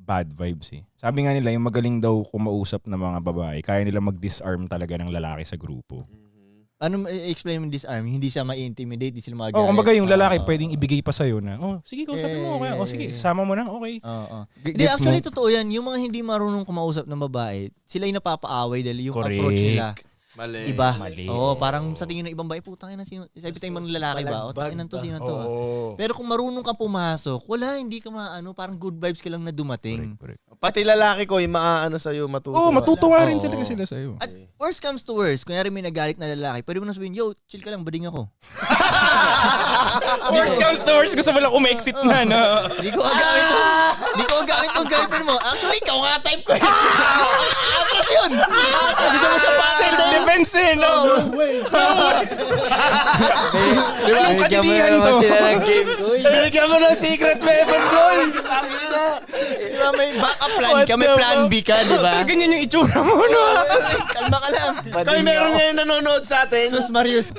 bad vibes eh. Sabi nga nila, yung magaling daw kumausap ng mga babae, kaya nila mag-disarm talaga ng lalaki sa grupo. Ano explain mo disarm? Hindi siya ma-intimidate, hindi sila magagalit. Kumbaga yung lalaki pwedeng ibigay pa sa'yo na, sige, kausapin mo, okay. Sige, sasama mo na, okay. Hindi, actually, totoo yan. Yung mga hindi marunong kumausap ng babae, sila yung napapaaway dahil yung approach nila. Mali. Iba. Mali. parang sa tingin ng ibang babae, putang ina, sabi tayong mga lalaki ba? O tangin to, sino to? Pero kung marunong ka pumasok, wala, hindi ka parang good vibes ka lang na dumating. Correct. Pati lalaki ko, yung maaano sa'yo, matutuwa. matutuwa rin sila sa'yo. At worst comes to worst, kunyari may nagalit na lalaki, pwede mo na sabihin, yo, chill ka lang, bading ako. Worst comes to worst, gusto mo lang umexit na, no? Hindi ko gamit tong girlfriend mo. Actually, ikaw nga type ko. Atras yun! Gusto mo siya pa. Self-defense eh, no? Anong kadilihan to? Binigyan mo ng secret weapon, boy! Diba may backup plan ka, may plan B ka, diba? Ganyan yung itsura mo, no? Kalma ka lang. Kaya meron ngayon nanonood sa atin. Sus Marius.